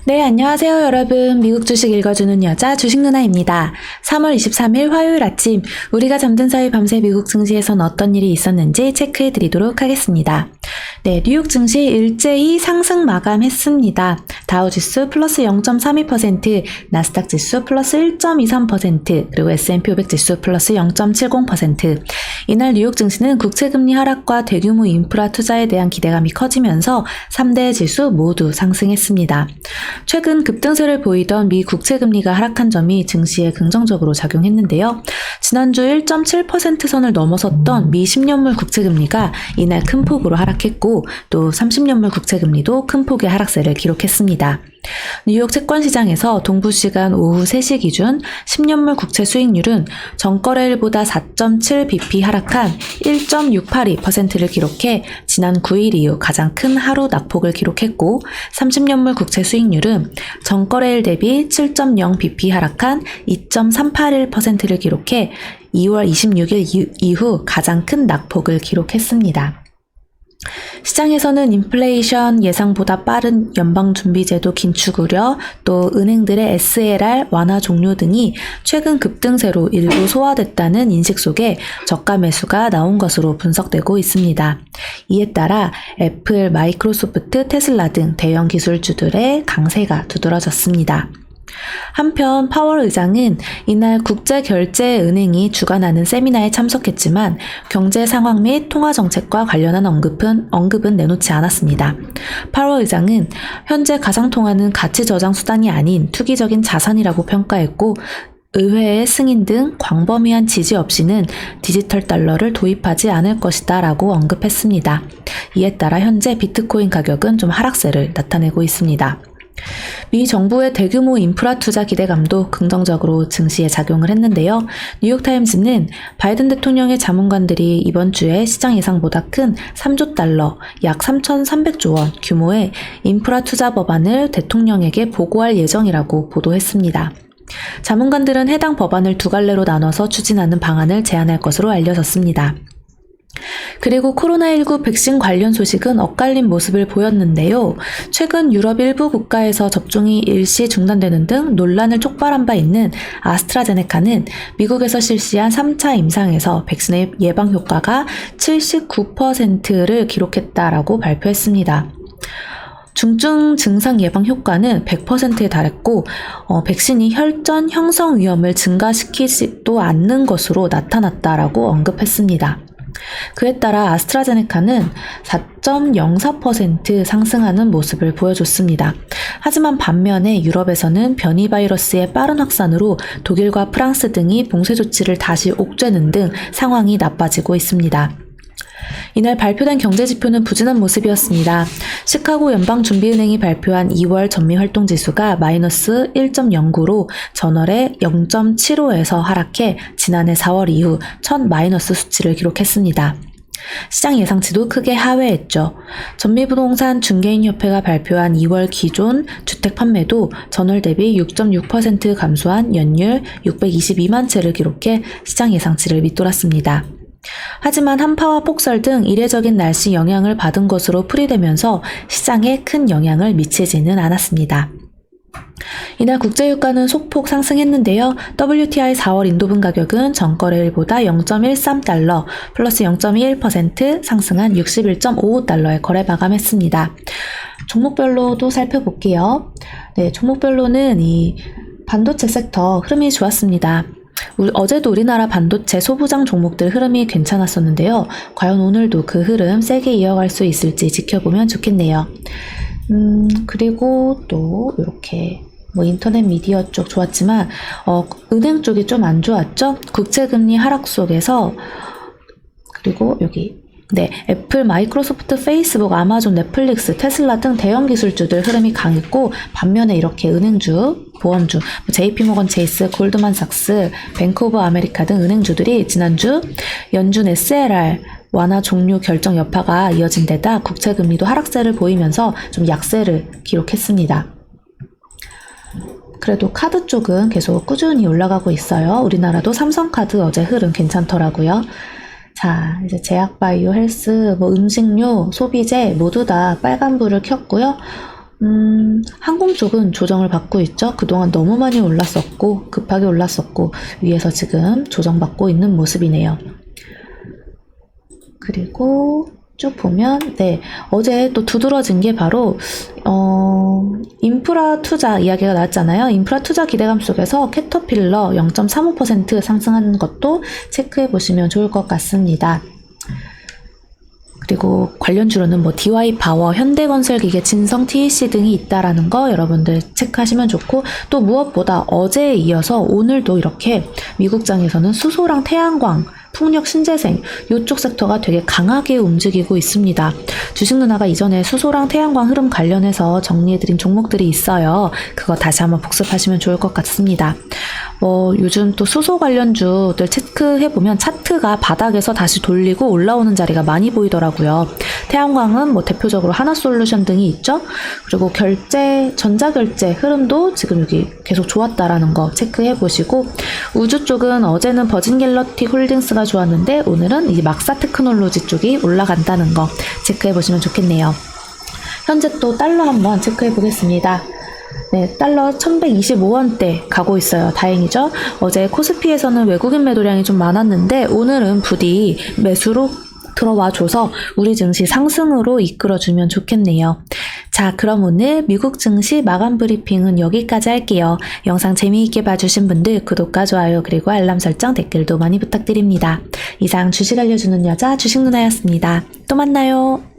네, 안녕하세요, 여러분. 미국 주식 읽어주는 여자 주식 누나입니다. 3월 23일 화요일 아침, 우리가 잠든 사이 밤새 미국 증시에선 어떤 일이 있었는지 체크해 드리도록 하겠습니다. 네, 뉴욕 증시 일제히 상승 마감했습니다. 다우지수 플러스 0.32%, 나스닥 지수 플러스 1.23%, 그리고 S&P 500 지수 플러스 0.70%. 이날 뉴욕 증시는 국채금리 하락과 대규모 인프라 투자에 대한 기대감이 커지면서 3대 지수 모두 상승했습니다. 최근 급등세를 보이던 미 국채금리가 하락한 점이 증시에 긍정적으로 작용했는데요. 지난주 1.7% 선을 넘어섰던 미 10년물 국채금리가 이날 큰 폭으로 하락했고 또 30년물 국채금리도 큰 폭의 하락세를 기록했습니다. 뉴욕 채권시장에서 동부시간 오후 3시 기준 10년물 국채 수익률은 전거래일보다 4.7bp 하락한 1.682%를 기록해 지난 9일 이후 가장 큰 하루 낙폭을 기록했고 30년물 국채 수익률은 전거래일 대비 7.0bp 하락한 2.381%를 기록해 2월 26일 이후 가장 큰 낙폭을 기록했습니다. 시장에서는 인플레이션 예상보다 빠른 연방준비제도 긴축 우려, 또 은행들의 SLR 완화 종료 등이 최근 급등세로 일부 소화됐다는 인식 속에 저가 매수가 나온 것으로 분석되고 있습니다. 이에 따라 애플, 마이크로소프트, 테슬라 등 대형 기술주들의 강세가 두드러졌습니다. 한편 파월 의장은 이날 국제결제은행이 주관하는 세미나에 참석했지만 경제 상황 및 통화정책과 관련한 언급은 내놓지 않았습니다. 파월 의장은 현재 가상통화는 가치저장 수단이 아닌 투기적인 자산이라고 평가했고 의회의 승인 등 광범위한 지지 없이는 디지털 달러를 도입하지 않을 것이다 라고 언급했습니다. 이에 따라 현재 비트코인 가격은 좀 하락세를 나타내고 있습니다. 미 정부의 대규모 인프라 투자 기대감도 긍정적으로 증시에 작용을 했는데요. 뉴욕타임즈는 바이든 대통령의 자문관들이 이번 주에 시장 예상보다 큰 3조 달러, 약 3,300조 원 규모의 인프라 투자 법안을 대통령에게 보고할 예정이라고 보도했습니다. 자문관들은 해당 법안을 두 갈래로 나눠서 추진하는 방안을 제안할 것으로 알려졌습니다. 그리고 코로나19 백신 관련 소식은 엇갈린 모습을 보였는데요. 최근 유럽 일부 국가에서 접종이 일시 중단되는 등 논란을 촉발한 바 있는 아스트라제네카는 미국에서 실시한 3차 임상에서 백신의 예방 효과가 79%를 기록했다라고 발표했습니다. 중증 증상 예방 효과는 100%에 달했고 백신이 혈전 형성 위험을 증가시키지도 않는 것으로 나타났다라고 언급했습니다. 그에 따라 아스트라제네카는 4.04% 상승하는 모습을 보여줬습니다. 하지만 반면에 유럽에서는 변이 바이러스의 빠른 확산으로 독일과 프랑스 등이 봉쇄 조치를 다시 옥죄는 등 상황이 나빠지고 있습니다. 이날 발표된 경제지표는 부진한 모습이었습니다. 시카고 연방준비은행이 발표한 2월 전미활동지수가 마이너스 1.09로 전월에 0.75에서 하락해 지난해 4월 이후 첫 마이너스 수치를 기록했습니다. 시장 예상치도 크게 하회했죠. 전미부동산 중개인협회가 발표한 2월 기존 주택 판매도 전월 대비 6.6% 감소한 연율 622만 채를 기록해 시장 예상치를 밑돌았습니다. 하지만 한파와 폭설 등 이례적인 날씨 영향을 받은 것으로 풀이되면서 시장에 큰 영향을 미치지는 않았습니다. 이날 국제유가는 소폭 상승했는데요. WTI 4월 인도분 가격은 전거래일보다 0.13달러 플러스 0.21% 상승한 61.55달러에 거래 마감했습니다. 종목별로도 살펴볼게요. 네, 종목별로는 이 반도체 섹터 흐름이 좋았습니다. 어제도 우리나라 반도체 소부장 종목들 흐름이 괜찮았었는데요. 과연 오늘도 그 흐름 세게 이어갈 수 있을지 지켜보면 좋겠네요. 그리고 또 이렇게 인터넷 미디어 쪽 좋았지만 은행 쪽이 좀 안 좋았죠. 국채금리 하락 속에서 그리고 여기 애플, 마이크로소프트, 페이스북, 아마존, 넷플릭스, 테슬라 등 대형 기술주들 흐름이 강했고 반면에 이렇게 은행주, 보험주, JP모건 체이스, 골드만삭스, 뱅크 오브 아메리카 등 은행주들이 지난주 연준 SLR 완화 종료 결정 여파가 이어진 데다 국채금리도 하락세를 보이면서 좀 약세를 기록했습니다. 그래도 카드 쪽은 계속 꾸준히 올라가고 있어요. 우리나라도 삼성카드 어제 흐름 괜찮더라고요. 자, 이제 제약바이오, 헬스, 음식료, 소비재 모두 다 빨간불을 켰고요. 항공 쪽은 조정을 받고 있죠. 그동안 너무 많이 올랐었고 급하게 올랐었고 위에서 지금 조정받고 있는 모습이네요. 그리고 쭉 보면 어제 또 두드러진 게 바로 인프라 투자 이야기가 나왔잖아요. 인프라 투자 기대감 속에서 캐터필러 0.35% 상승하는 것도 체크해 보시면 좋을 것 같습니다. 그리고 관련주로는 DY 파워, 현대건설기계, 진성 TEC 등이 있다라는 거 여러분들 체크하시면 좋고, 또 무엇보다 어제에 이어서 오늘도 이렇게 미국장에서는 수소랑 태양광, 풍력, 신재생 이쪽 섹터가 되게 강하게 움직이고 있습니다. 주식 누나가 이전에 수소랑 태양광 흐름 관련해서 정리해드린 종목들이 있어요. 그거 다시 한번 복습하시면 좋을 것 같습니다. 요즘 또 수소 관련주들 체크해보면 차트가 바닥에서 다시 돌리고 올라오는 자리가 많이 보이더라고요. 태양광은 대표적으로 하나솔루션 등이 있죠. 그리고 전자결제 흐름도 지금 여기 계속 좋았다라는 거 체크해보시고, 우주 쪽은 어제는 버진갤럭틱 홀딩스가 좋았는데 오늘은 이 막사테크놀로지 쪽이 올라간다는 거 체크해보시면 좋겠네요. 현재 또 달러 한번 체크해보겠습니다. 달러 1125원대 가고 있어요. 다행이죠? 어제 코스피에서는 외국인 매도량이 좀 많았는데 오늘은 부디 매수로 들어와줘서 우리 증시 상승으로 이끌어주면 좋겠네요. 자, 그럼 오늘 미국 증시 마감 브리핑은 여기까지 할게요. 영상 재미있게 봐주신 분들 구독과 좋아요 그리고 알람 설정 댓글도 많이 부탁드립니다. 이상 주식 알려주는 여자 주식 누나였습니다. 또 만나요.